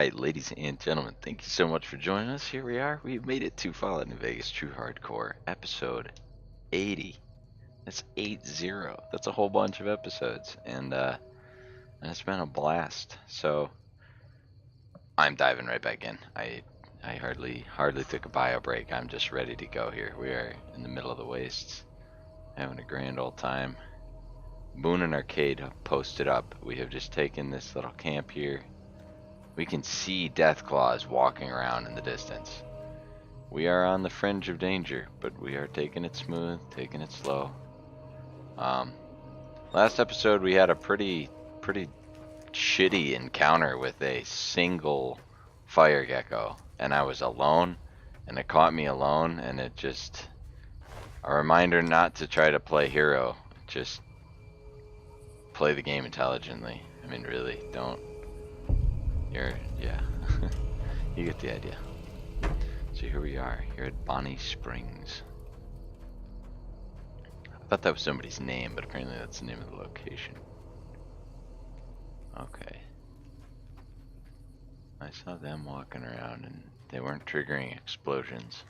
Right, ladies and gentlemen, thank you so much for joining us. Here we are. We've made it to Fallout New Vegas True Hardcore, episode 80. That's 80. That's a whole bunch of episodes, and it's been a blast. So I'm diving right back in. I hardly took a bio break. I'm just ready to go here. We are in the middle of the wastes, having a grand old time. Boone and Arcade have posted up. We have just taken this little camp here. We can see Deathclaws walking around in the distance. We are on the fringe of danger, but we are taking it smooth, taking it slow. Last episode we had a pretty shitty encounter with a single fire gecko, and I was alone, and it caught me alone, and it just a reminder not to try to play hero. Just play the game intelligently. I mean, really, don't. Yeah. You get the idea. So here we are, here at Bonnie Springs. I thought that was somebody's name, but apparently that's the name of the location. Okay. I saw them walking around and they weren't triggering explosions.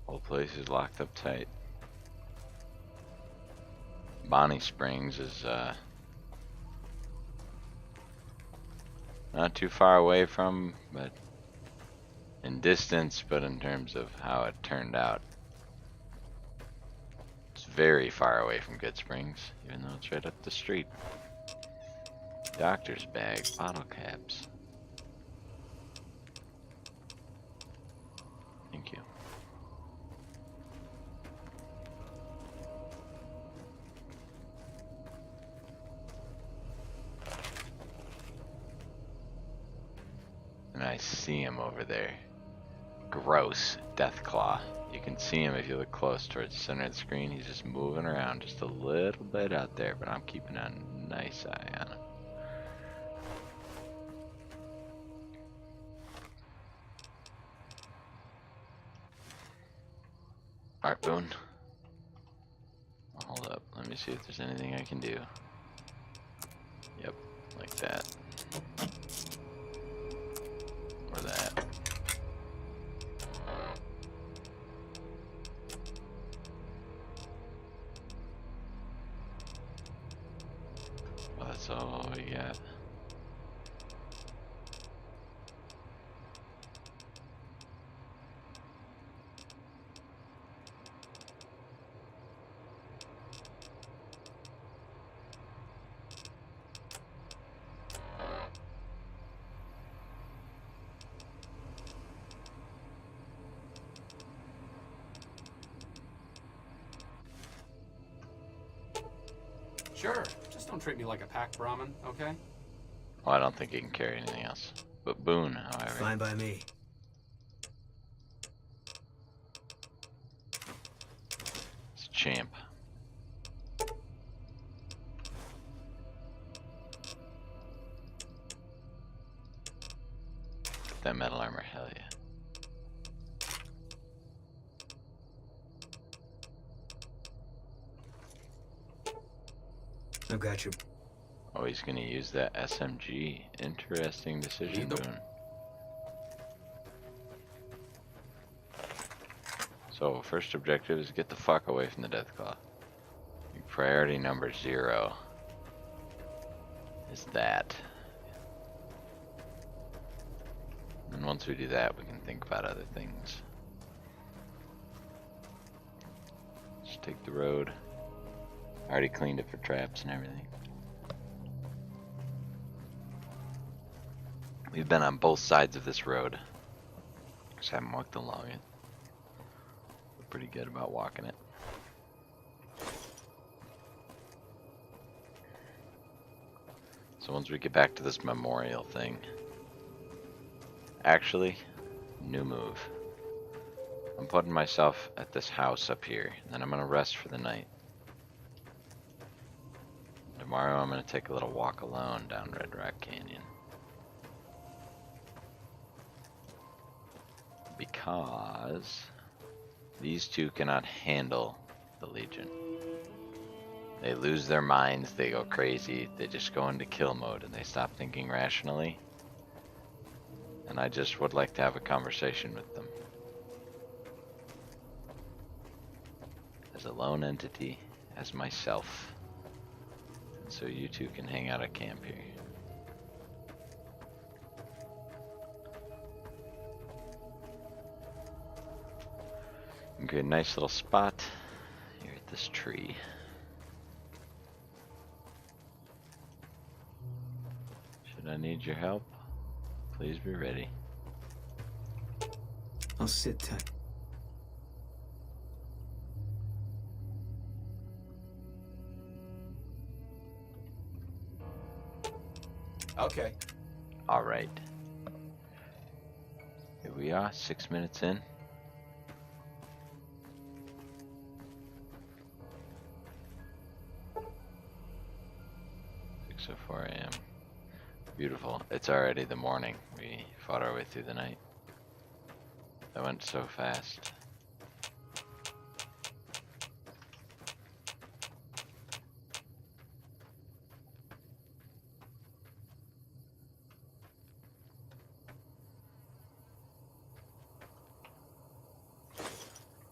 Whole place is locked up tight. Bonnie Springs is not too far away from, but in distance, but in terms of how it turned out, it's very far away from Good Springs, even though it's right up the street. Doctor's bag, bottle caps. Thank you. And I see him over there. Gross Deathclaw. You can see him if you look close towards the center of the screen. He's just moving around just a little bit out there, but I'm keeping a nice eye on him. Alright, Boone. Hold up. Let me see if there's anything I can do. Yep, like that. Or that. Well, that's all we got. Sure, just don't treat me like a packed Brahmin, okay? Well, I don't think he can carry anything else. But Boone, however. Fine by me. It's a champ. That metal armor, hell yeah. I've got you. Oh, he's gonna use that SMG. Interesting decision, Boone. So, first objective is get the fuck away from the Deathclaw. Priority number 0 is that. And once we do that, we can think about other things. Just take the road. I already cleaned it for traps and everything. We've been on both sides of this road. Just haven't walked along it. We're pretty good about walking it. So once we get back to this memorial thing, actually, new move. I'm putting myself at this house up here, and then I'm gonna rest for the night. Tomorrow I'm gonna take a little walk alone down Red Rock Canyon. Because these two cannot handle the Legion. They lose their minds, they go crazy, they just go into kill mode and they stop thinking rationally. And I just would like to have a conversation with them. As a lone entity, as myself. And so you two can hang out at camp here. Okay, nice little spot here at this tree. Should I need your help? Please be ready. I'll sit tight. Okay. Alright. Here we are, 6 minutes in. So 4 a.m. Beautiful. It's already the morning. We fought our way through the night. That went so fast.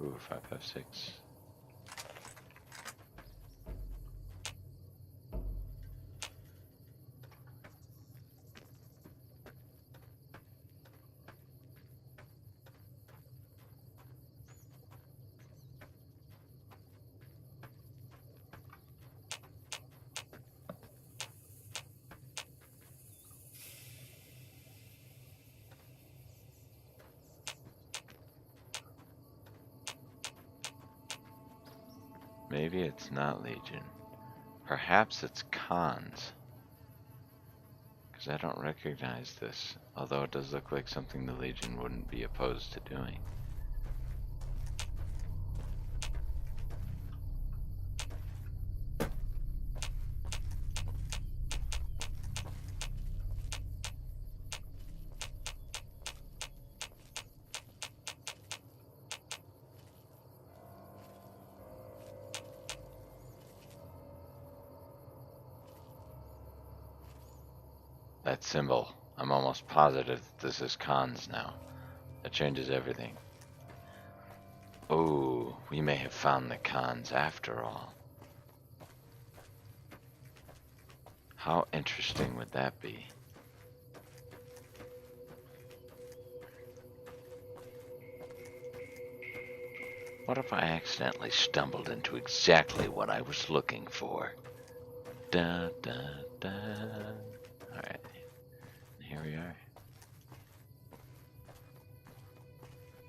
Ooh, 556. Maybe it's not Legion. Perhaps it's Khans. Because I don't recognize this. Although it does look like something the Legion wouldn't be opposed to doing. That symbol, I'm almost positive that this is Khans now. That changes everything. Oh, we may have found the Khans after all. How interesting would that be? What if I accidentally stumbled into exactly what I was looking for? Da da da. Alright. Here we are.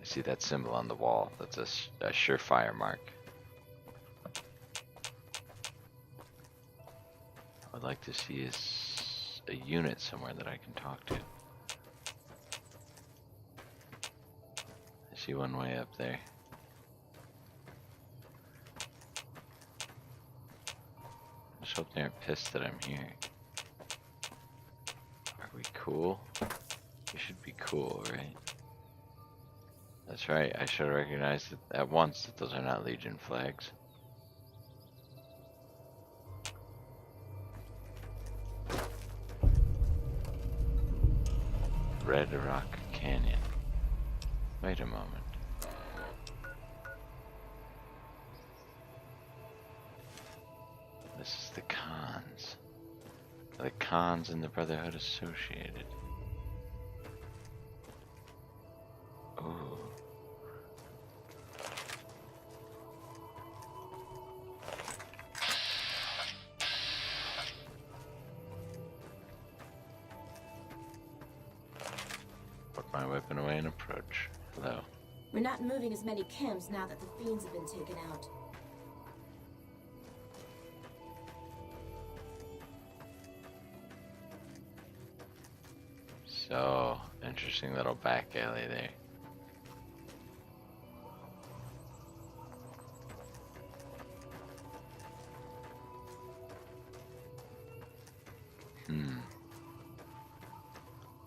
I see that symbol on the wall. That's a surefire mark. I would like to see a unit somewhere that I can talk to. I see one way up there. I just hope they aren't pissed that I'm here. Are we cool? We should be cool, right? That's right, I should have recognized it at once that those are not Legion flags. Red Rock Canyon. Wait a moment. This is the Khans. The Khans and the Brotherhood Associated. Ooh. Put my weapon away and approach. Hello. We're not moving as many camps now that the fiends have been taken out. So, interesting little back alley there.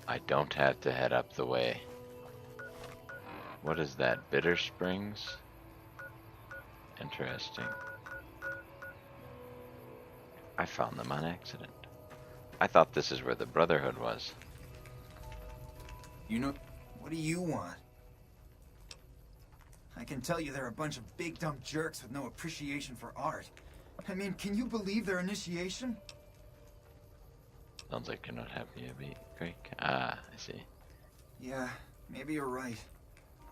I don't have to head up the way. What is that? Bitter Springs? Interesting. I found them on accident. I thought this is where the Brotherhood was. You know, what do you want? I can tell you they're a bunch of big dumb jerks with no appreciation for art. I mean, can you believe their initiation? Sounds like you're not happy to be Greek. Ah, I see. Yeah, maybe you're right.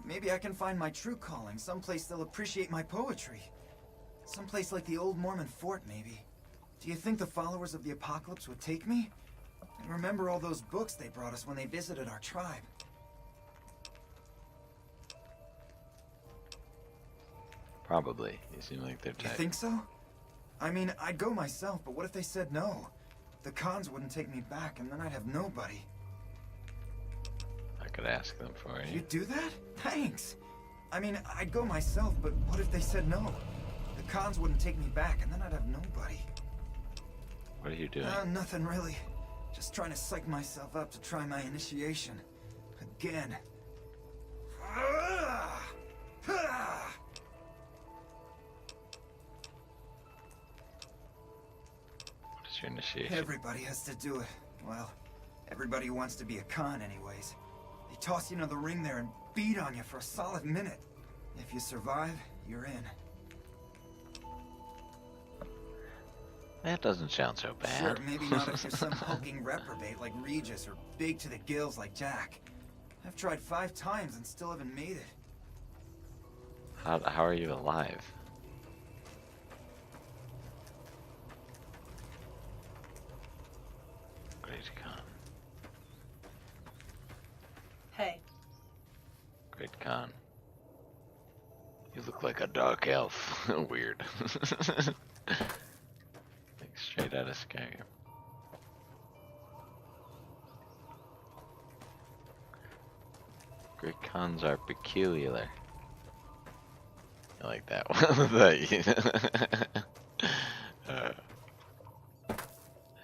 Maybe I can find my true calling, someplace they'll appreciate my poetry. Someplace like the old Mormon fort, maybe. Do you think the followers of the apocalypse would take me? I remember all those books they brought us when they visited our tribe. Probably. You seem like they're You type. think so? I mean, I'd go myself, but what if they said no? The cons wouldn't take me back, and then I'd have nobody. I could ask them for you. You'd do that? Thanks! I mean, I'd go myself, but what if they said no? The cons wouldn't take me back, and then I'd have nobody. What are you doing? Nothing really. Just trying to psych myself up to try my initiation. Again. What is your initiation? Everybody has to do it. Well, everybody who wants to be a con anyways. They toss you into the ring there and beat on you for a solid minute. If you survive, you're in. That doesn't sound so bad. Sure, maybe not if you're some hulking reprobate like Regis or big to the gills like Jack. I've tried 5 times and still haven't made it. How are you alive? Great Khan. Hey. Great Khan. You look like a dark elf. Weird. Like straight out of Skyrim. Great Khans are peculiar. I like that one.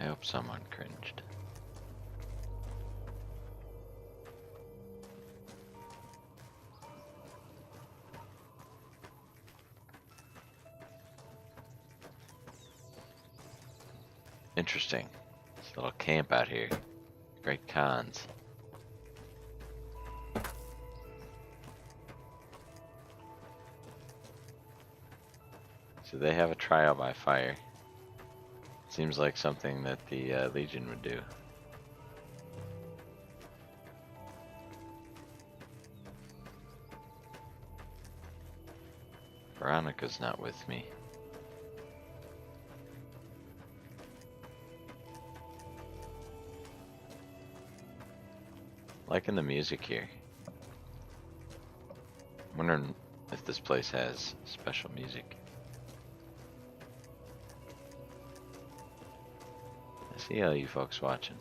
I hope someone cringed. Interesting. This little camp out here. Great Khans. So they have a trial by fire. Seems like something that the Legion would do. Veronica's not with me. Liking the music here. Wondering if this place has special music. I see all you folks watching.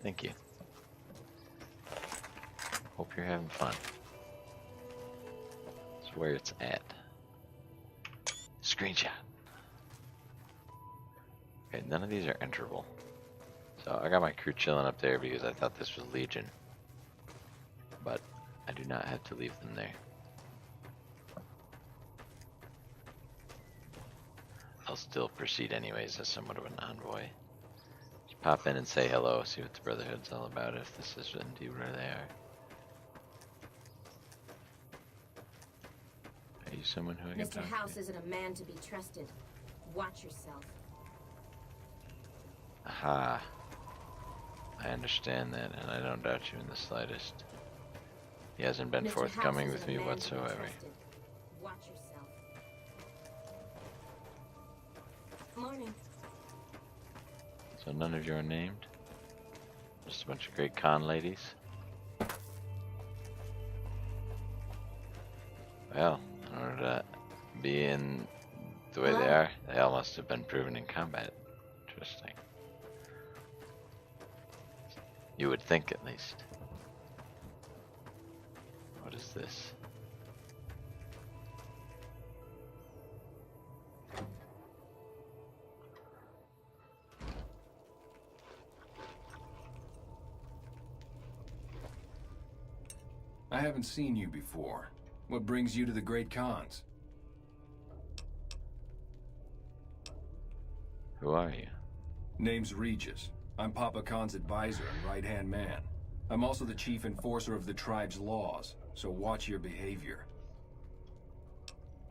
Thank you. Hope you're having fun. That's where it's at. Screenshot. Okay, none of these are enterable. So I got my crew chilling up there because I thought this was Legion. But I do not have to leave them there. I'll still proceed anyways as somewhat of an envoy. Just pop in and say hello, see what the Brotherhood's all about, if this is indeed where they are. Are you someone who I can Mr. talk House to? isn't a man to be trusted. Watch yourself. Aha. I understand that, and I don't doubt you in the slightest. He hasn't been Mr. forthcoming House with isn't a me man to be whatsoever. trusted. Watch yourself. Morning. So none of you are named? Just a bunch of great con ladies? Well, in order to be in the way they Hello? are, they all must have been proven in combat. Interesting. You would think, at least. What is this? I haven't seen you before. What brings you to the Great Khans? Who are you? Name's Regis. I'm Papa Khan's advisor and right-hand man. I'm also the chief enforcer of the tribe's laws, so watch your behavior.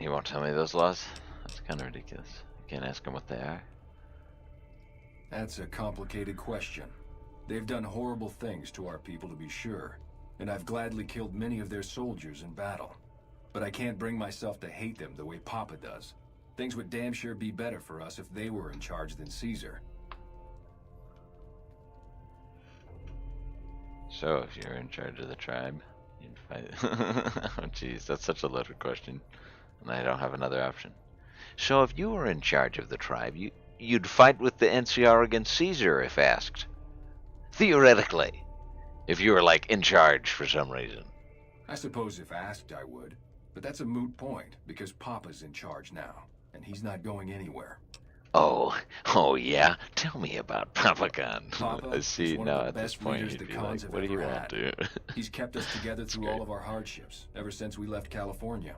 You won't tell me those laws? That's kind of ridiculous. I can't ask them what they are. That's a complicated question. They've done horrible things to our people, to be sure, and I've gladly killed many of their soldiers in battle. But I can't bring myself to hate them the way Papa does. Things would damn sure be better for us if they were in charge than Caesar. So, if you're in charge of the tribe, you'd fight. Oh, jeez, that's such a loaded question. And I don't have another option. So, if you were in charge of the tribe, you'd fight with the NCR against Caesar if asked. Theoretically. If you were, like, in charge for some reason. I suppose if asked I would, but that's a moot point, because Papa's in charge now, and he's not going anywhere. Oh yeah? Tell me about Papa Khan. Papa I see is one now of the at this best point leaders you'd the be Khans like, have what do you ever want had. to? He's kept us together through great. all of our hardships, ever since we left California.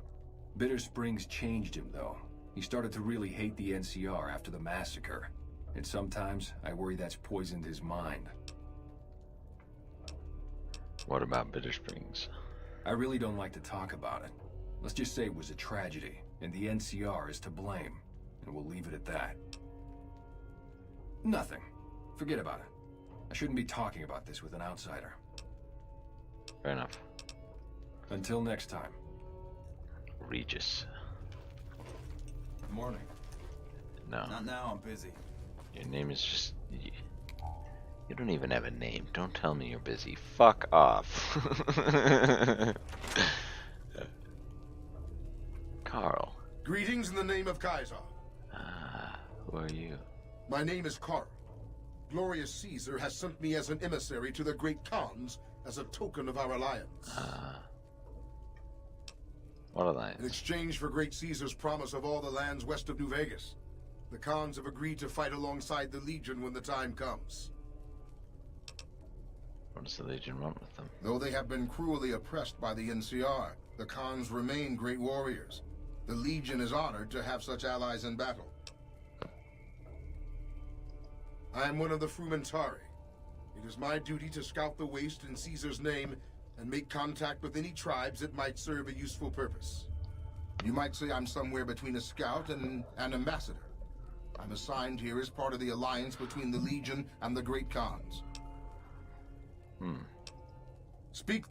Bitter Springs changed him, though. He started to really hate the NCR after the massacre. And sometimes, I worry that's poisoned his mind. What about Bitter Springs? I really don't like to talk about it. Let's just say it was a tragedy, and the NCR is to blame. And we'll leave it at that. Nothing. Forget about it. I shouldn't be talking about this with an outsider. Fair enough. Until next time. Regis. Good morning. No. Not now, I'm busy. Your name is just... You don't even have a name. Don't tell me you're busy. Fuck off. Carl. Greetings in the name of Kaiser. Who are you? My name is Carl. Glorious Caesar has sent me as an emissary to the great Khans as a token of our alliance. What alliance? In exchange for great Caesar's promise of all the lands west of New Vegas, the Khans have agreed to fight alongside the Legion when the time comes. What does the Legion want with them? Though they have been cruelly oppressed by the NCR, the Khans remain great warriors. The Legion is honored to have such allies in battle. I am one of the Frumentari. It is my duty to scout the waste in Caesar's name and make contact with any tribes that might serve a useful purpose. You might say I'm somewhere between a scout and an ambassador. I'm assigned here as part of the alliance between the Legion and the Great Khans. Speak.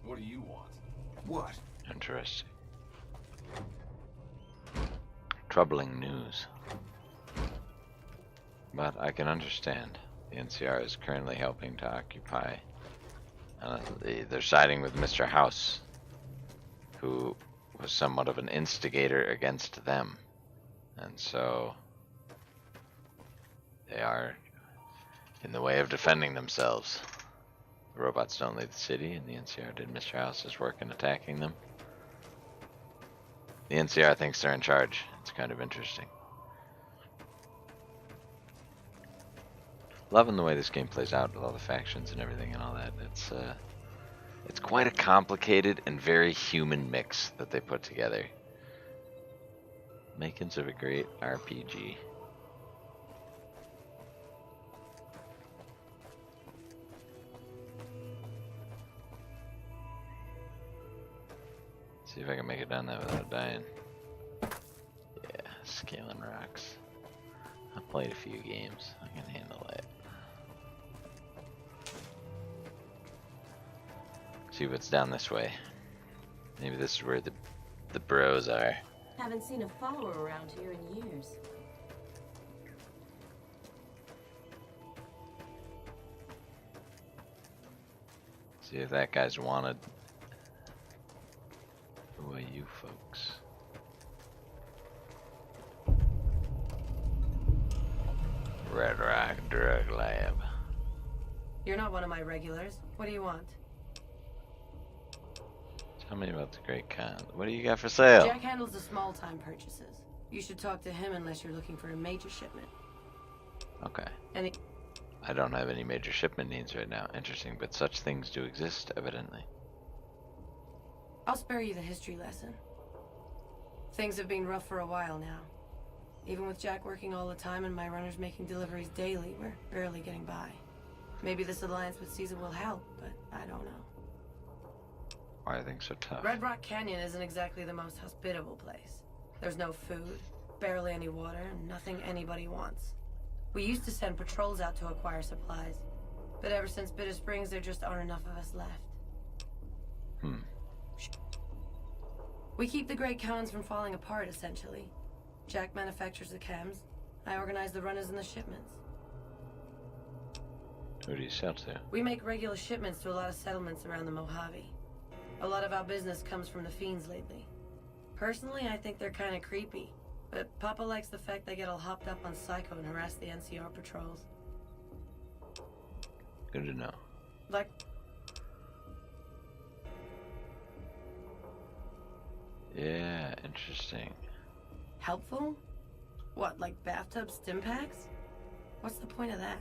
What do you want? What? Interesting. Troubling news. But I can understand. The NCR is currently helping to occupy. They're siding with Mr. House, who was somewhat of an instigator against them. And so they are in the way of defending themselves. The robots don't leave the city, and the NCR did Mr. House's work in attacking them. The NCR thinks they're in charge. It's kind of interesting. Loving the way this game plays out with all the factions and everything and all that. It's quite a complicated and very human mix that they put together. Makings of a great RPG. See if I can make it down there without dying. Yeah, scaling rocks. I've played a few games. I can handle it. See what's down this way. Maybe this is where the bros are. Haven't seen a follower around here in years. See if that guy's wanted. Who are you folks? Red Rock Drug Lab. You're not one of my regulars. What do you want? Tell me about the Great Khan. What do you got for sale? Jack handles the small-time purchases. You should talk to him unless you're looking for a major shipment. Okay. Any? I don't have any major shipment needs right now. Interesting, but such things do exist, evidently. I'll spare you the history lesson. Things have been rough for a while now. Even with Jack working all the time and my runners making deliveries daily, we're barely getting by. Maybe this alliance with Caesar will help, but I don't know. Why are things so tough? Red Rock Canyon isn't exactly the most hospitable place. There's no food, barely any water, and nothing anybody wants. We used to send patrols out to acquire supplies, but ever since Bitter Springs, there just aren't enough of us left. We keep the Great Khans from falling apart, essentially. Jack manufactures the chems. I organize the runners and the shipments. Who do you sell to? We make regular shipments to a lot of settlements around the Mojave. A lot of our business comes from the fiends lately. Personally, I think they're kind of creepy, but Papa likes the fact they get all hopped up on Psycho and harass the NCR patrols. Good to know. Like, Yeah, interesting. helpful? What, like bathtub stim packs? What's the point of that?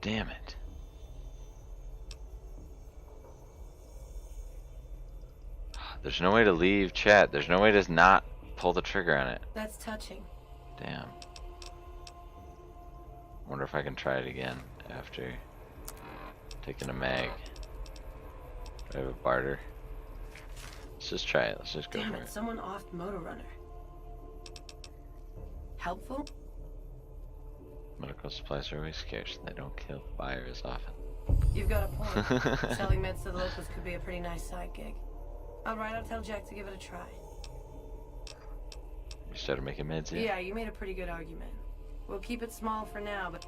Damn it. There's no way to leave chat. There's no way to not pull the trigger on it. That's touching. Damn. Wonder if I can try it again after taking a mag. Do I have a barter? Let's just try it. Let's just go Damn for it, it. someone offed Motor Runner. Helpful? Medical supplies are always scarce. They don't kill buyers often. You've got a point. Selling meds to the locals could be a pretty nice side gig. Alright, I'll tell Jack to give it a try. You started making meds yet? Yeah, you made a pretty good argument. We'll keep it small for now, but...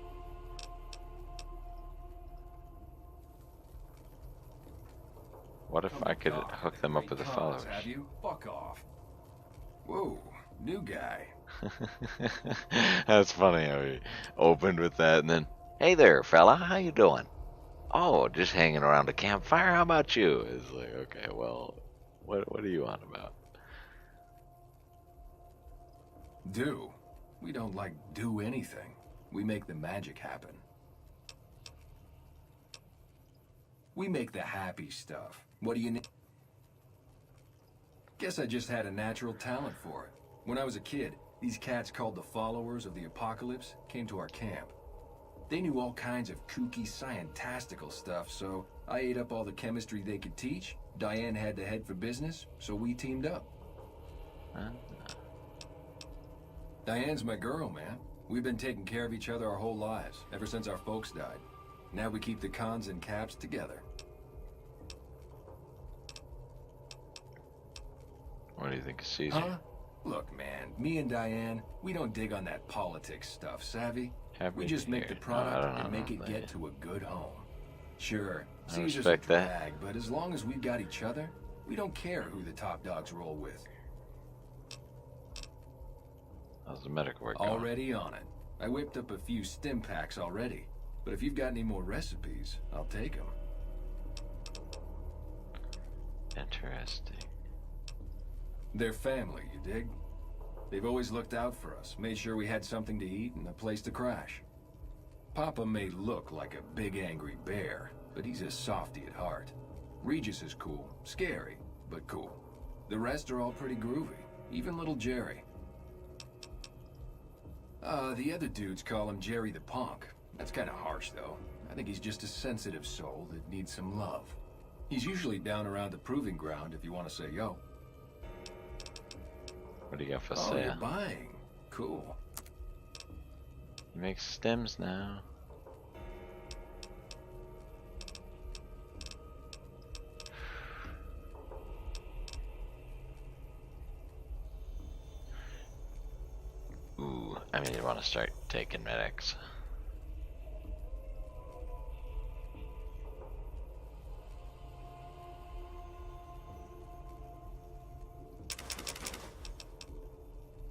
What if I could hook them up with the followers? Have you? Fuck off. Whoa, new guy. That's funny how he opened with that and then, hey there, fella, how you doing? Oh, just hanging around a campfire. How about you? It's like, okay, well, what are you on about? Do? We don't, like, do anything. We make the magic happen. We make the happy stuff. What do you need? Guess I just had a natural talent for it. When I was a kid, these cats called the Followers of the Apocalypse came to our camp. They knew all kinds of kooky, scientistical stuff, so I ate up all the chemistry they could teach. Diane had to head for business, so we teamed up. Diane's my girl, man. We've been taking care of each other our whole lives, ever since our folks died. Now we keep the cons and caps together. What do you think of Caesar? Huh? Look, man, me and Diane, we don't dig on that politics stuff, savvy? Happy We to just make hear the it. No, product I don't and know make it about get that. to a good home. Sure, I Caesar's respect a that. drag, but as long as we've got each other, we don't care who the top dogs roll with. How's the medical work going? Already on it. I whipped up a few stim packs already, but if you've got any more recipes, I'll take them. Interesting. They're family, you dig? They've always looked out for us, made sure we had something to eat and a place to crash. Papa may look like a big angry bear, but he's a softy at heart. Regis is cool, scary, but cool. The rest are all pretty groovy, even little Jerry. The other dudes call him Jerry the Punk. That's kind of harsh, though. I think he's just a sensitive soul that needs some love. He's usually down around the proving ground if you want to say yo. What do you got for Oh, sale? you're buying. Cool. You make stems now. Ooh. I mean, you want to start taking medics.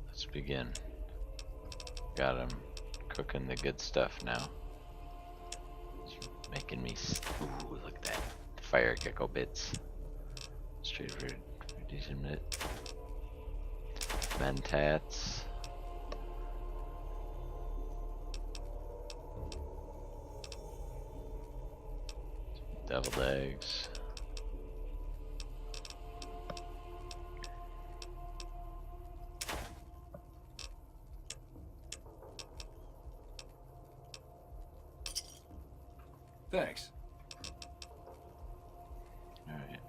Let's begin. Got him cooking the good stuff now. It's making me. Ooh, look at that. Fire gecko bits. Straight for decent minute. Mentats. Deviled eggs. Thanks. Alright.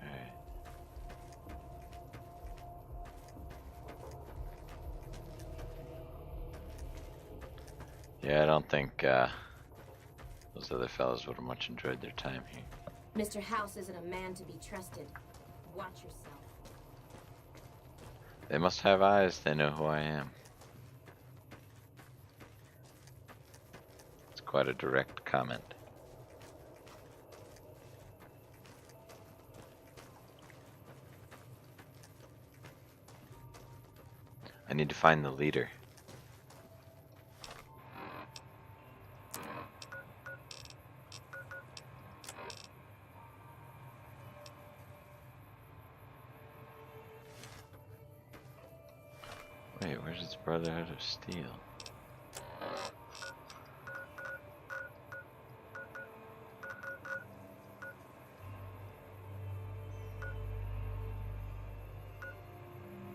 Yeah, I don't think those other fellas would have much enjoyed their time here. Mr. House isn't a man to be trusted. Watch yourself. They must have eyes, they know who I am. It's quite a direct comment. I need to find the leader. Wait, where's its Brotherhood of Steel?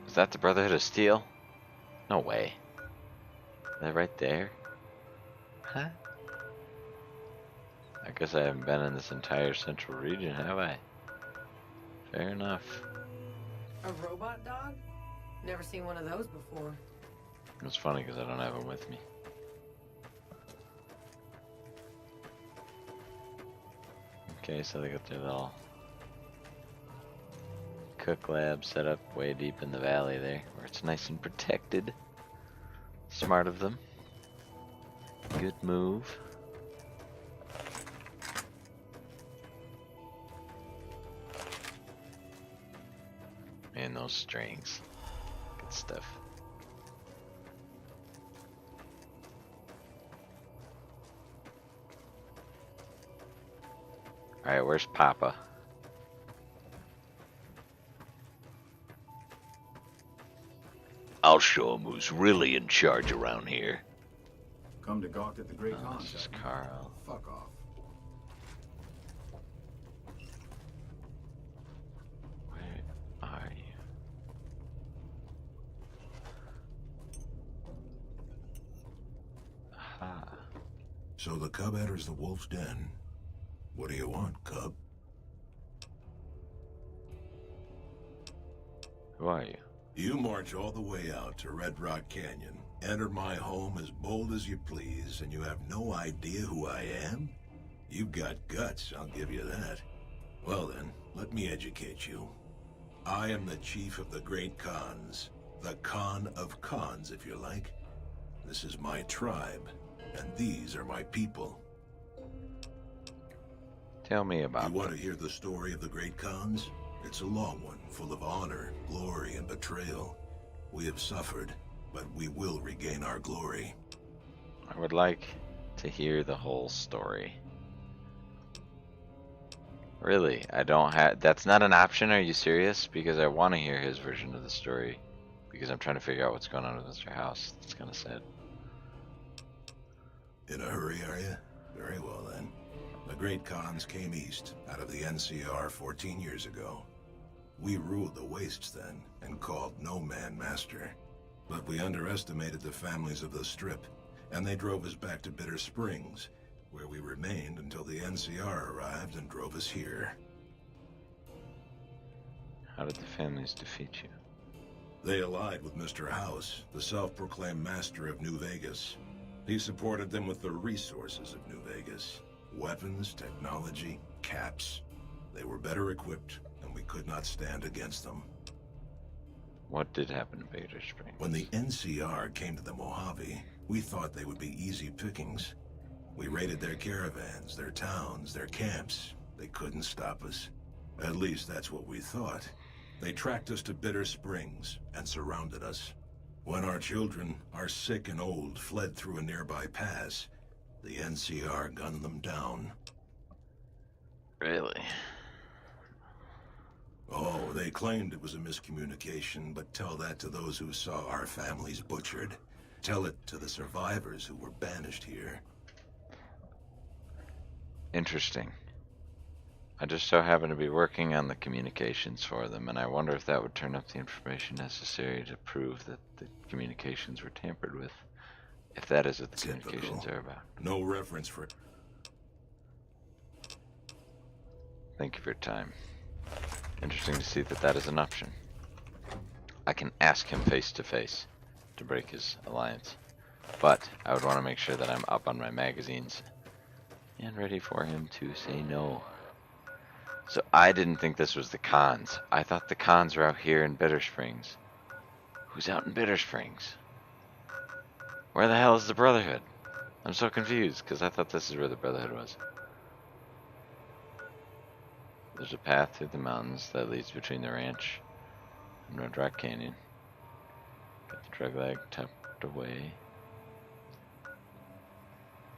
Is that the Brotherhood of Steel? No way. They're right there? Huh? I guess I haven't been in this entire central region, have I? Fair enough. A robot dog? Never seen one of those before. It's funny because I don't have them with me. Okay, so they got their little cook lab set up way deep in the valley there, where it's nice and protected. Smart of them. Good move. Man, those strings. Good stuff. Alright, where's Papa? I'll show him who's really in charge around here. Come to gawk at the Great Khan. This is Carl. Fuck off. Where are you? Aha. So the cub enters the wolf's den. What do you want, cub? Who are you? You march all the way out to Red Rock Canyon, enter my home as bold as you please, and you have no idea who I am? You've got guts, I'll give you that. Well then, let me educate you. I am the chief of the Great Khans. The Khan of Khans, if you like. This is my tribe, and these are my people. Tell me about You want them. to hear the story of the Great Khans? It's a long one, full of honor, glory, and betrayal. We have suffered, but we will regain our glory. I would like to hear the whole story. Really, I don't have... That's not an option, are you serious? Because I want to hear his version of the story. Because I'm trying to figure out what's going on with Mr. House. That's kind of sad. In a hurry, are you? Very well then. The Great Khans came east, out of the NCR 14 years ago. We ruled the wastes then, and called no man master. But we underestimated the families of the Strip, and they drove us back to Bitter Springs, where we remained until the NCR arrived and drove us here. How did the families defeat you? They allied with Mr. House, the self-proclaimed master of New Vegas. He supported them with the resources of New Vegas. Weapons, technology, caps. They were better equipped, and we could not stand against them. What did happen to Bitter Springs? When the NCR came to the Mojave, we thought they would be easy pickings. We raided their caravans, their towns, their camps. They couldn't stop us. At least that's what we thought. They tracked us to Bitter Springs and surrounded us. When our children, our sick and old, fled through a nearby pass, the NCR gunned them down. Really? Oh, they claimed it was a miscommunication, but tell that to those who saw our families butchered. Tell it to the survivors who were banished here. Interesting. I just so happen to be working on the communications for them, and I wonder if that would turn up the information necessary to prove that the communications were tampered with. If that is what the communications are about. No reference for... Thank you for your time. Interesting to see that that is an option. I can ask him face to face to break his alliance, but I would want to make sure that I'm up on my magazines and ready for him to say no. So I didn't think this was the cons. I thought the cons were out here in Bitter Springs. Who's out in Bitter Springs? Where the hell is the Brotherhood? I'm so confused because I thought this is where the Brotherhood was. There's a path through the mountains that leads between the ranch and Red Rock Canyon. Got the drug lag tucked away.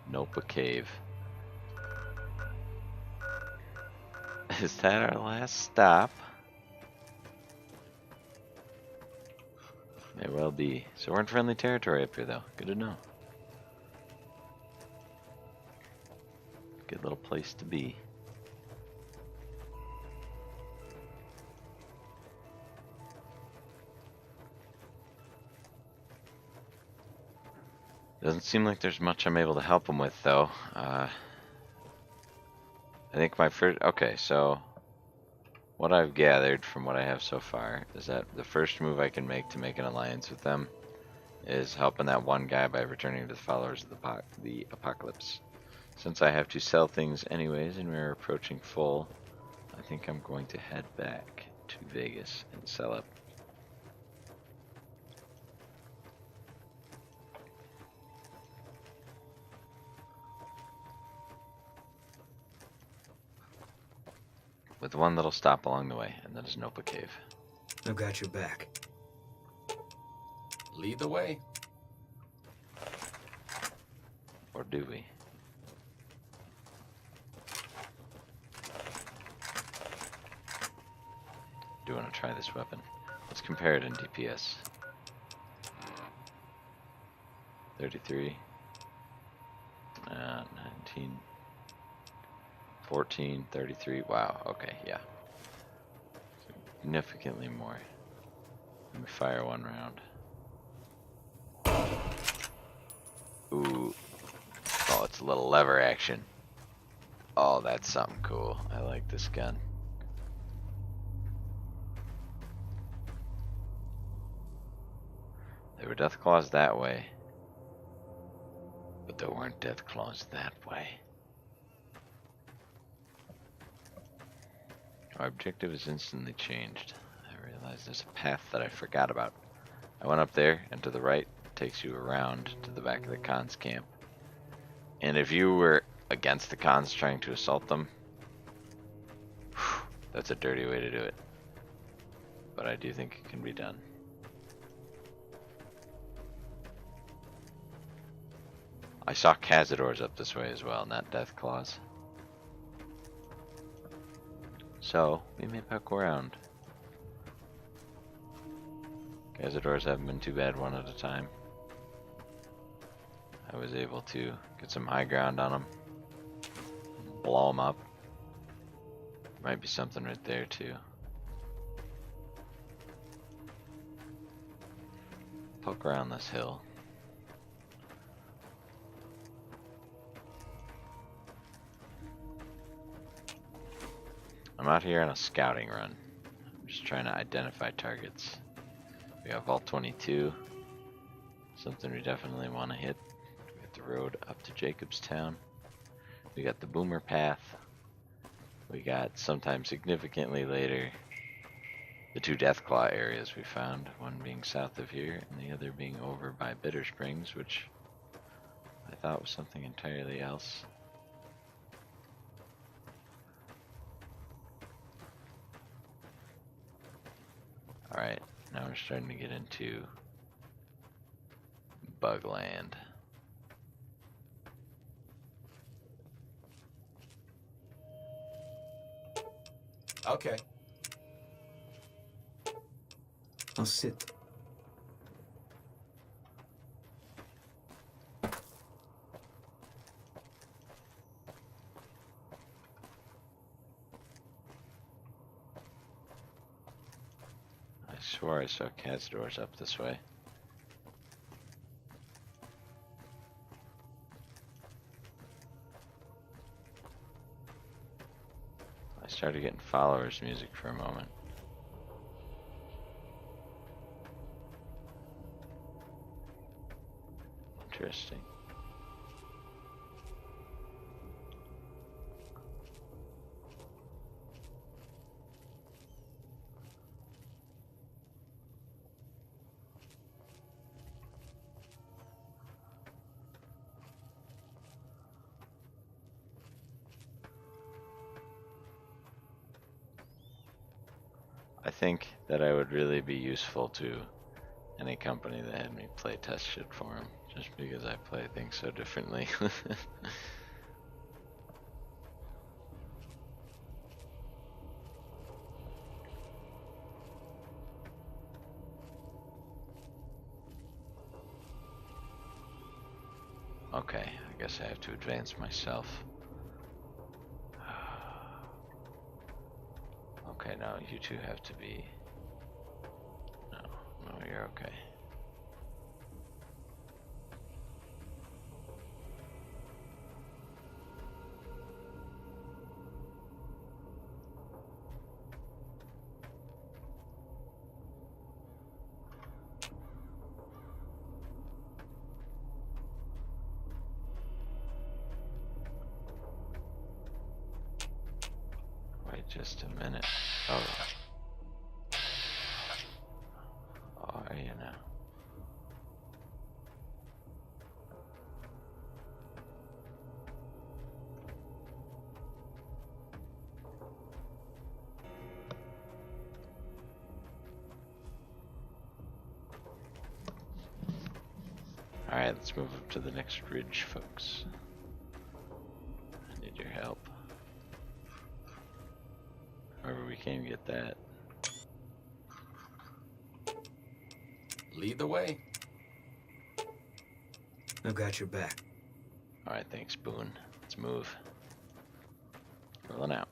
Nope, a cave. Is that our last stop? May well be. So we're in friendly territory up here though. Good to know. Good little place to be. Doesn't seem like there's much I'm able to help him with, though. I think my first... Okay, so... What I've gathered from what I have so far is that the first move I can make to make an alliance with them is helping that one guy by returning to the followers of the apocalypse. Since I have to sell things anyways and we're approaching full, I think I'm going to head back to Vegas and sell up. With one little stop along the way, and that is Nopa Cave. I've got your back. Lead the way. Or do we? Do want to try this weapon. Let's compare it in DPS. 33. 19. 14, 33. Wow, okay, yeah. Significantly more. Let me fire one round. Ooh. Oh, it's a little lever action. Oh, that's something cool. I like this gun. There were death claws that way. But there weren't death claws that way. Our objective is instantly changed. I realize there's a path that I forgot about. I went up there, and to the right takes you around to the back of the cons camp. And if you were against the cons trying to assault them, that's a dirty way to do it. But I do think it can be done. I saw Cazadors up this way as well, not death claws. So, we may poke around. Cazadors haven't been too bad one at a time. I was able to get some high ground on them. Blow them up. Might be something right there too. Poke around this hill. I'm out here on a scouting run. I'm just trying to identify targets. We got Vault 22. Something we definitely want to hit. We got the road up to Jacobstown. We got the Boomer Path. We got sometime significantly later the two Deathclaw areas we found, one being south of here and the other being over by Bitter Springs, which I thought was something entirely else. Alright, now we're starting to get into Bugland. Okay. I'll sit. I swore I saw Cat's doors up this way. I started getting followers music for a moment. Interesting. I think that I would really be useful to any company that had me play test shit for them, just because I play things so differently. Okay, I guess I have to advance myself. Okay, no, you two have to be... No, you're okay. Wait just a minute. Oh. Oh, are you now? Alright, let's move up to the next ridge, folks. I need your help. However we can get that. Lead the way. I've got your back. Alright, thanks, Boone. Let's move. Rolling out.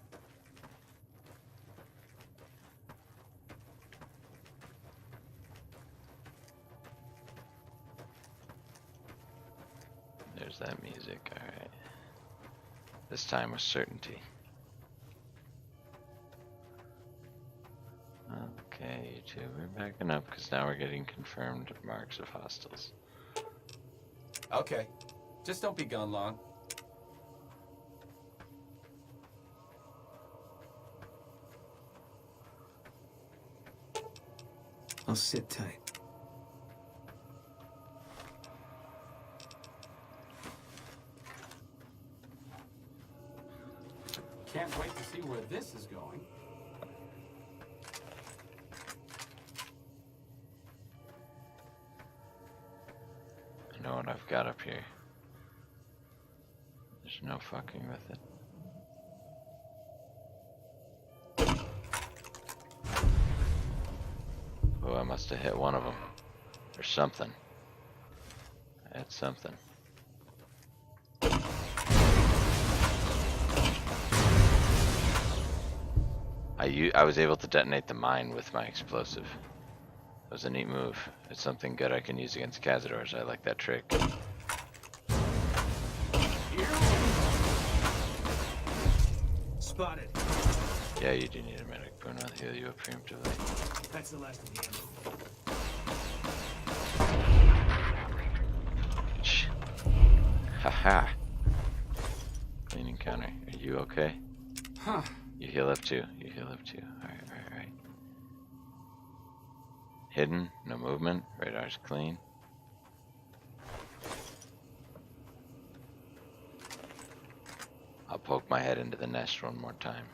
There's that music, alright. This time with certainty. Okay, you two, we're backing up because now we're getting confirmed marks of hostiles. Okay. Just don't be gone long. I'll sit tight. Can't wait to see where this is going. I know what I've got up here. There's no fucking with it. Oh, I must have hit one of them. Or something. I had something. I was able to detonate the mine with my explosive. That was a neat move. It's something good I can use against Cazadors. I like that trick. Spotted. Yeah, you do need a medic. Boone, I'll heal you up preemptively. That's the last of the ammo. Haha. Clean encounter. Are you okay? Huh. You heal up too. You heal up too. Alright, alright, alright. Hidden, no movement, radar's clean. I'll poke my head into the nest one more time.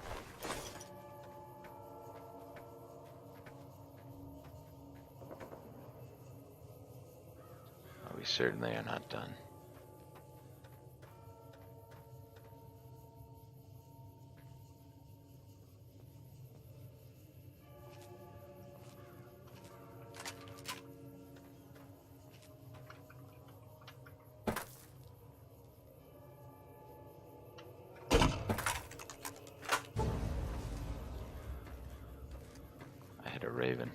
We certainly are not done. I hit a raven.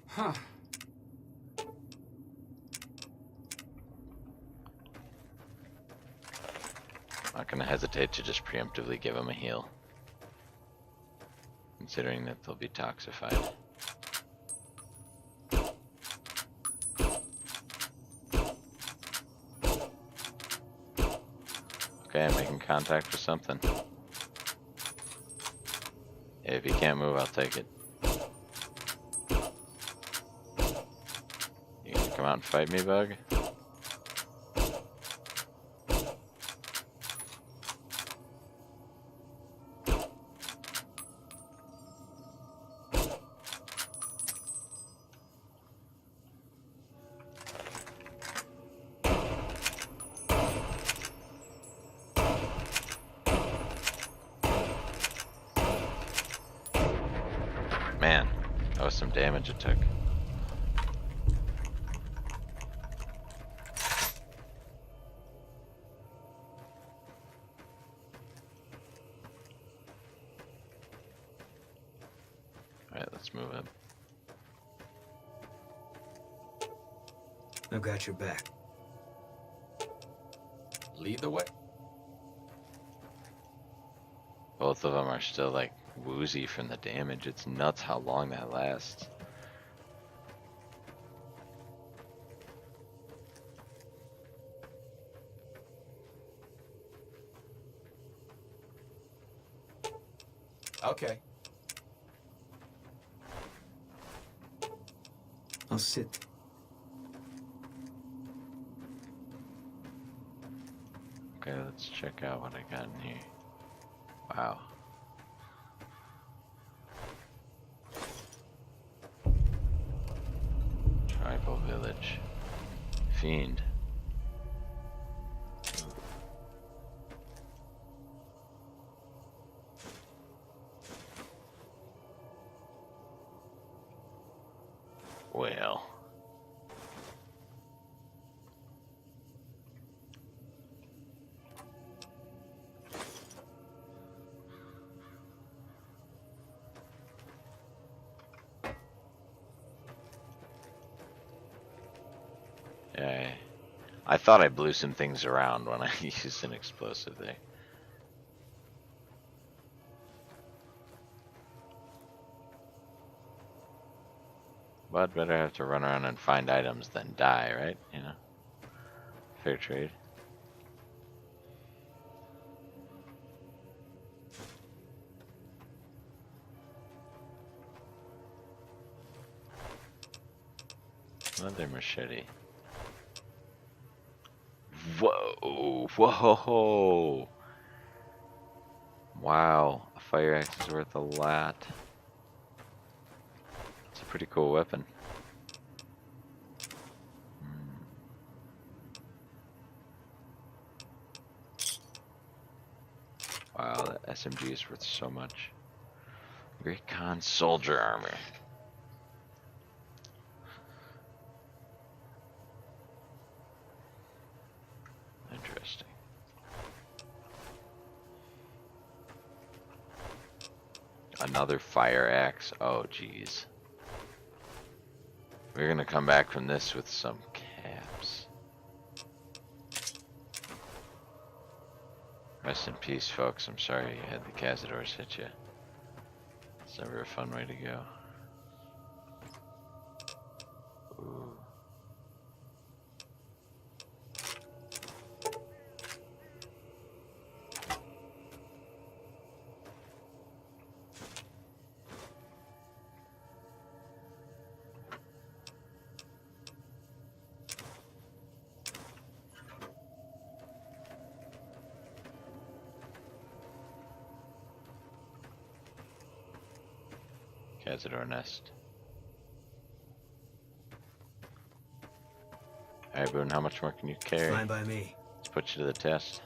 Huh. Not gonna hesitate to just preemptively give him a heal, considering that they'll be toxified. Okay, I'm making contact with something. If he can't move, I'll take it. You gonna come out and fight me, bug? Man, that was some damage it took. Alright, let's move up. I've got your back. Lead the way. Both of them are still like woozy from the damage. It's nuts how long that lasts. Okay. I'll sit. Okay, let's check out what I got in here. Wow. Tribal village. Fiend. Well. Yeah, I thought I blew some things around when I used an explosive there. But better have to run around and find items than die, right? You know? Fair trade. Another machete. Whoa! Whoa! Wow, a fire axe is worth a lot. It's a pretty cool weapon. Wow, that SMG is worth so much. Great Khan soldier armor. Interesting. Another fire axe. Oh, jeez. We're gonna come back from this with some caps. Rest in peace, folks. I'm sorry you had the Cazadors hit you. It's never a fun way to go. Ooh. Cazador nest. Alright, Boone, how much more can you carry? Fine by me. Let's put you to the test.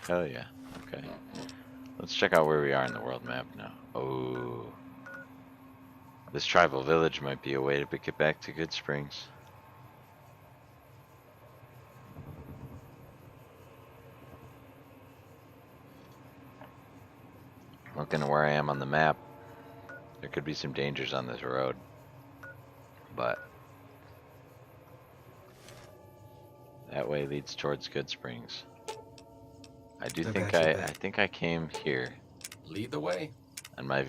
Hell yeah. Okay. Let's check out where we are in the world map now. Oh. This tribal village might be a way to get back to Good Springs. Looking at where I am on the map, there could be some dangers on this road. But that way leads towards Good Springs. I think I came here Lead the way. on my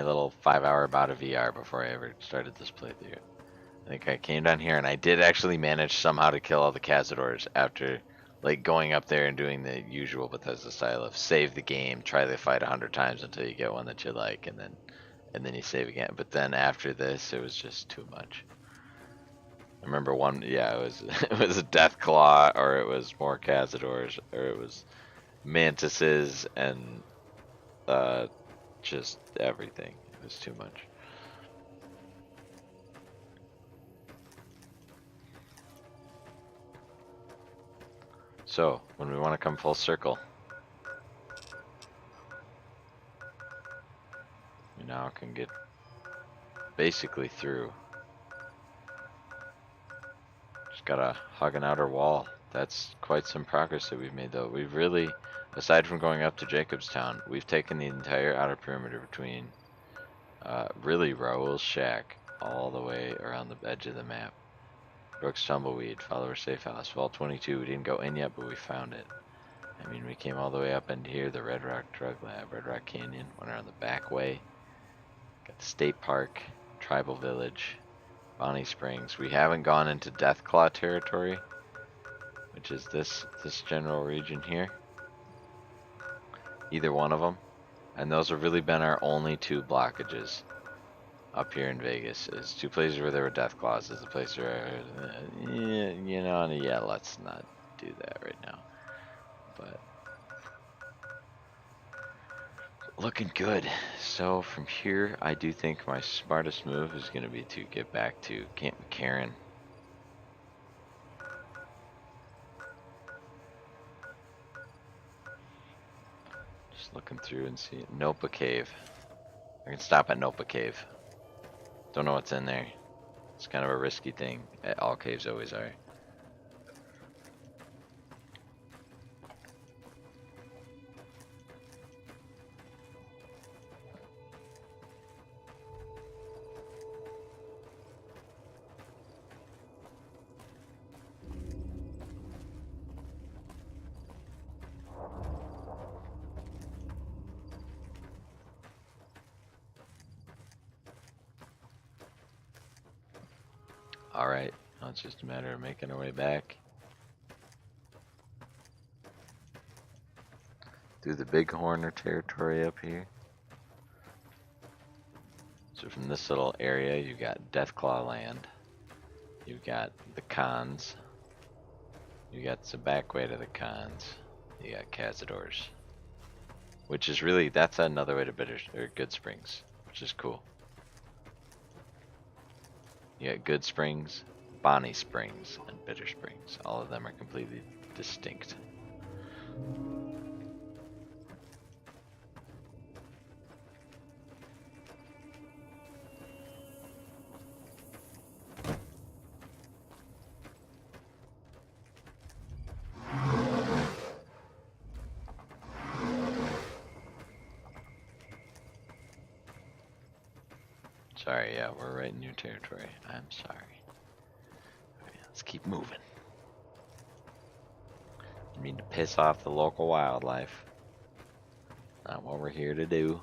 little 5-hour bout of VR before I ever started this playthrough. I think I came down here and I did actually manage somehow to kill all the Cazadors after like going up there and doing the usual Bethesda style of save the game, try the fight 100 times until you get one that you like, and then you save again. But then after this, it was just too much. I remember one, yeah, it was it was a death claw, or it was more Cazadors, or it was mantises, and just everything. It was too much. So, when we want to come full circle, we now can get basically through. Just gotta hug an outer wall. That's quite some progress that we've made, though. We've really, aside from going up to Jacobstown, we've taken the entire outer perimeter between really Raoul's shack all the way around the edge of the map. Brooks Tumbleweed, Follower Safe House, Vault 22. We didn't go in yet, but we found it. I mean, we came all the way up into here, the Red Rock Drug Lab, Red Rock Canyon, went around the back way. Got the State Park, Tribal Village, Bonnie Springs. We haven't gone into Deathclaw territory, which is this general region here. Either one of them. And those have really been our only two blockages up here in Vegas. Is two places where there were death claws. Is a place where, you know, yeah, let's not do that right now. But looking good. So from here, I do think my smartest move is going to be to get back to Camp McCarran. Just looking through and see Nopa Cave. I can stop at Nopa Cave. Don't know what's in there. It's kind of a risky thing. All caves always are. Alright, now it's just a matter of making our way back through the Bighorner territory up here. So from this little area, you've got Deathclaw land, you've got the Khans, you got the back way to the Khans, you got Cazadors, which is really, that's another way to Good Springs, which is cool. You got Good Springs, Bonnie Springs, and Bitter Springs. All of them are completely distinct. Sorry, yeah, we're right in your territory. I'm sorry. Okay, let's keep moving. I mean to piss off the local wildlife. Not what we're here to do.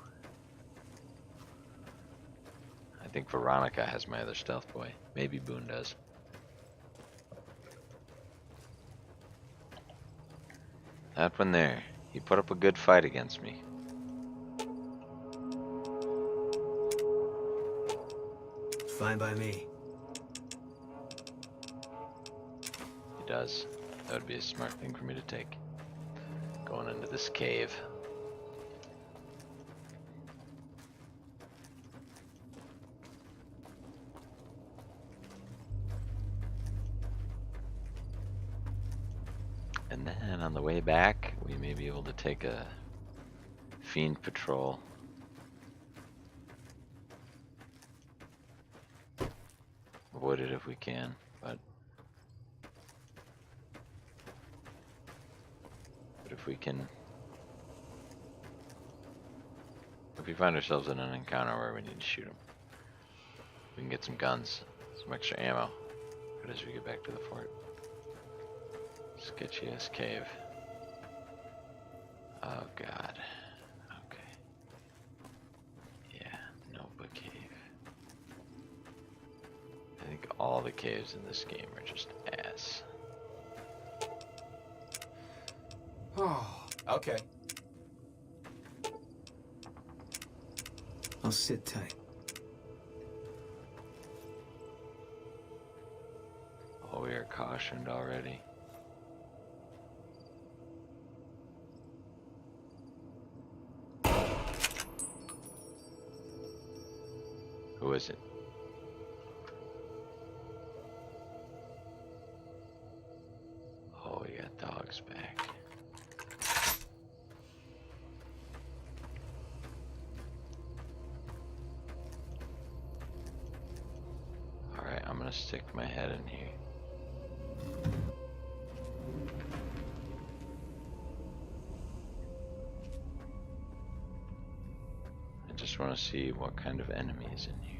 I think Veronica has my other stealth boy. Maybe Boone does. That one there. He put up a good fight against me. Fine by me. He does. That would be a smart thing for me to take. Going into this cave. And then on the way back, we may be able to take a fiend patrol. Avoid it if we can, but if we can, if we find ourselves in an encounter where we need to shoot them, we can get some guns, some extra ammo, right as we get back to the fort. Sketchy ass cave. Oh god. Okay. Yeah, Notebook Cave. I think all the caves in this game are just ass. Oh, okay. I'll sit tight. Oh, we are cautioned already. Who is it? Oh, we got dogs back. Alright, I'm gonna stick my head in here. I just want to see what kind of enemy is in here.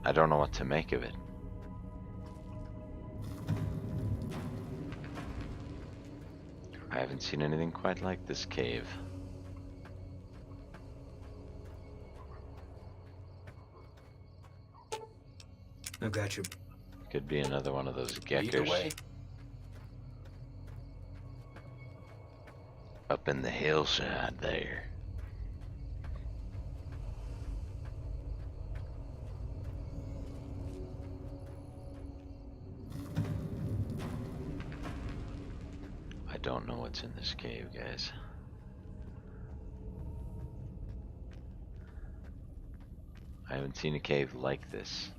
I don't know what to make of it. I haven't seen anything quite like this cave. I've got you. Could be another one of those Lead the way. geckers up in the hillside there. I don't know what's in this cave, guys. I haven't seen a cave like this.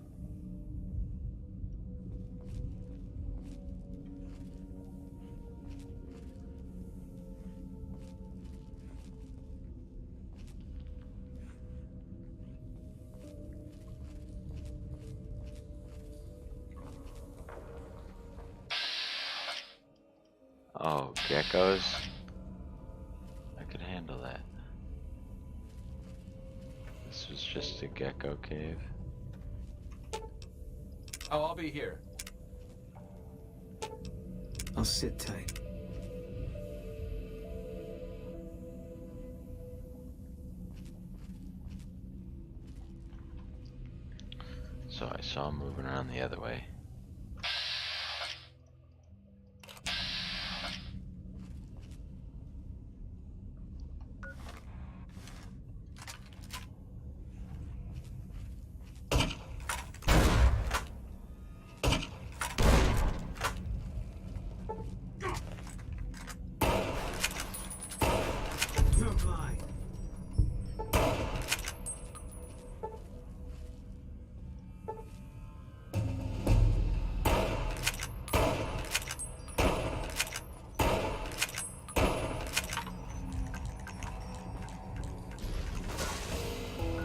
Oh, geckos? I could handle that. This was just a gecko cave. Oh, I'll be here. I'll sit tight. So I saw him moving around the other way. You're mine.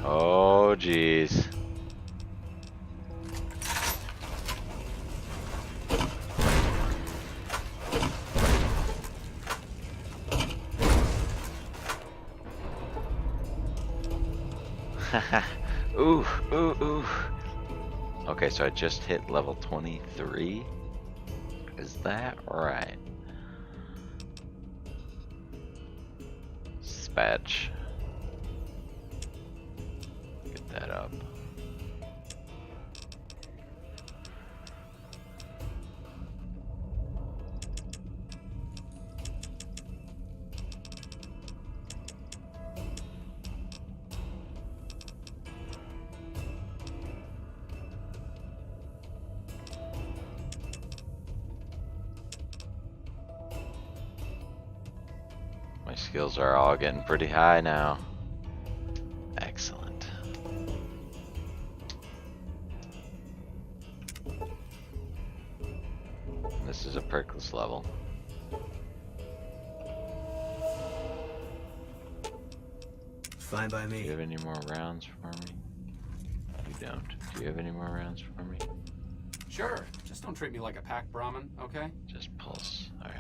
Oh, jeez. Ooh, ooh, ooh. Okay, so I just hit level 23. Is that right? Dispatch. Get that up. My skills are all getting pretty high now. Excellent. This is a prickless level. Fine by Do me. you have any more rounds for me? You don't. Do you have any more rounds for me? Sure. Just don't treat me like a pack Brahmin, okay? Just pulse. Alright.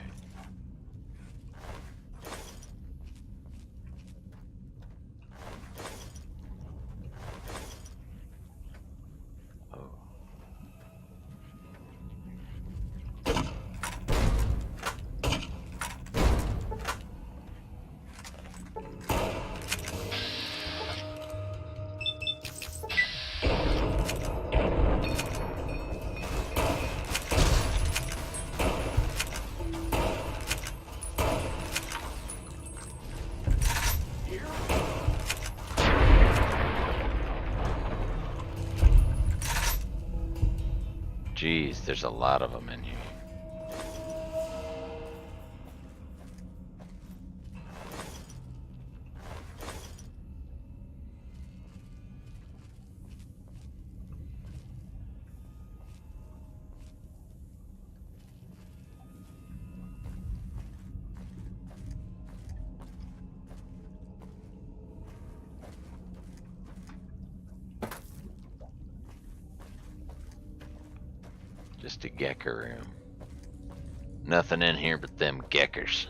Oh. Jeez, there's a lot of them in here. Just a gecker room. Nothing in here but them geckers.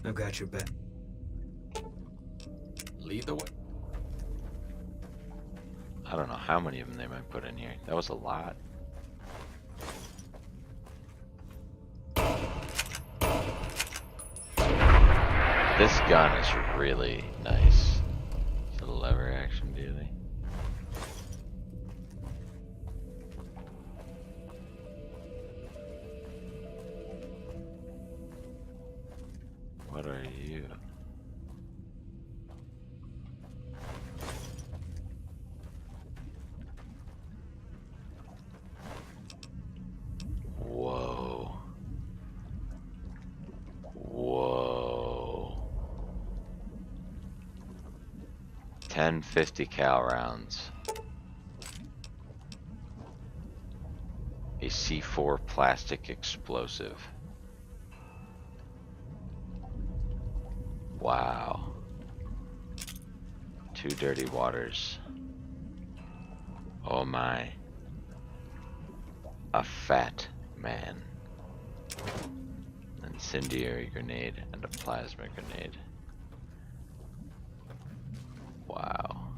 I've got your back. Lead the way. I don't know how many of them they might put in here. That was a lot. This gun is really nice. It's a lever action dealy. What are you? Whoa. Whoa. 10 50 cal rounds. A C4 plastic explosive. Wow. 2 dirty waters. Oh my. A fat man. An incendiary grenade and a plasma grenade. Wow.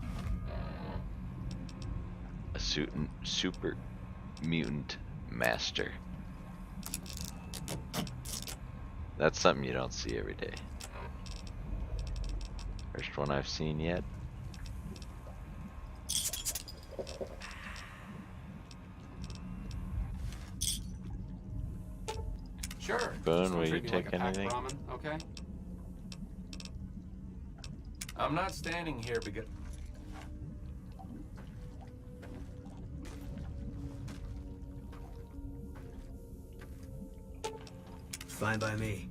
super mutant master. That's something you don't see every day. First one I've seen yet. Sure. Boone, Just don't will you treat me take like a packed anything? ramen, okay? I'm not standing here because... Fine by me.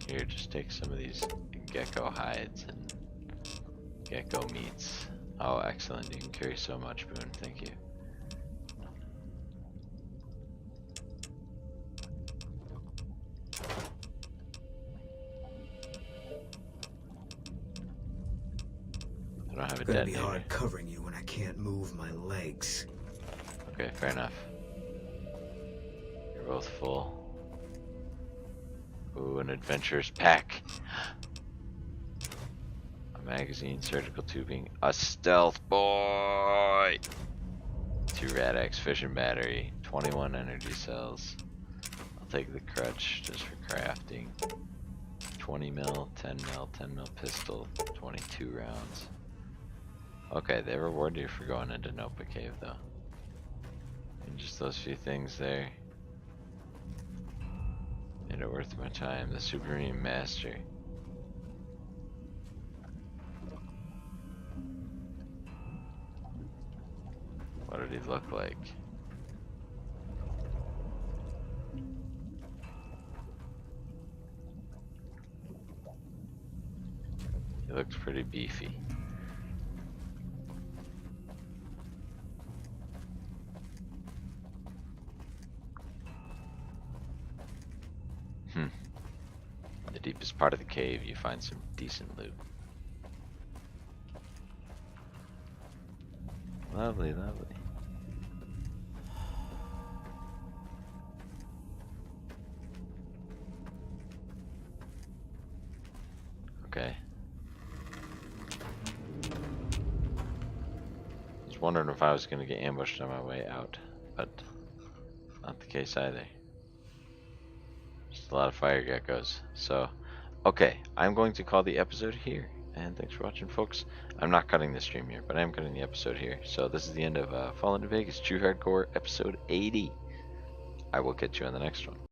Here, just take some of these gecko hides and gecko meats. Oh, excellent. You can carry so much, Boone. Thank you. I don't have a Gonna be detonator. hard covering you when I can't move my legs. Okay, fair enough. You're both full. Ooh, an adventurer's pack. A magazine, surgical tubing, a stealth boy. 2 Rad-X fission battery, 21 energy cells. I'll take the crutch just for crafting. 20 mil, 10 mil, 10 mil pistol, 22 rounds. Okay, they reward you for going into Nopa Cave though. And just those few things there made it worth my time. The Supreme Master. What did he look like? He looks pretty beefy. The deepest part of the cave, you find some decent loot. Lovely, lovely. Okay. I was wondering if I was going to get ambushed on my way out, but not the case either. Just a lot of fire geckos. So, okay, I'm going to call the episode here. And thanks for watching, folks. I'm not cutting the stream here, but I am cutting the episode here. So this is the end of Fallout New Vegas True Hardcore episode 80. I will catch you on the next one.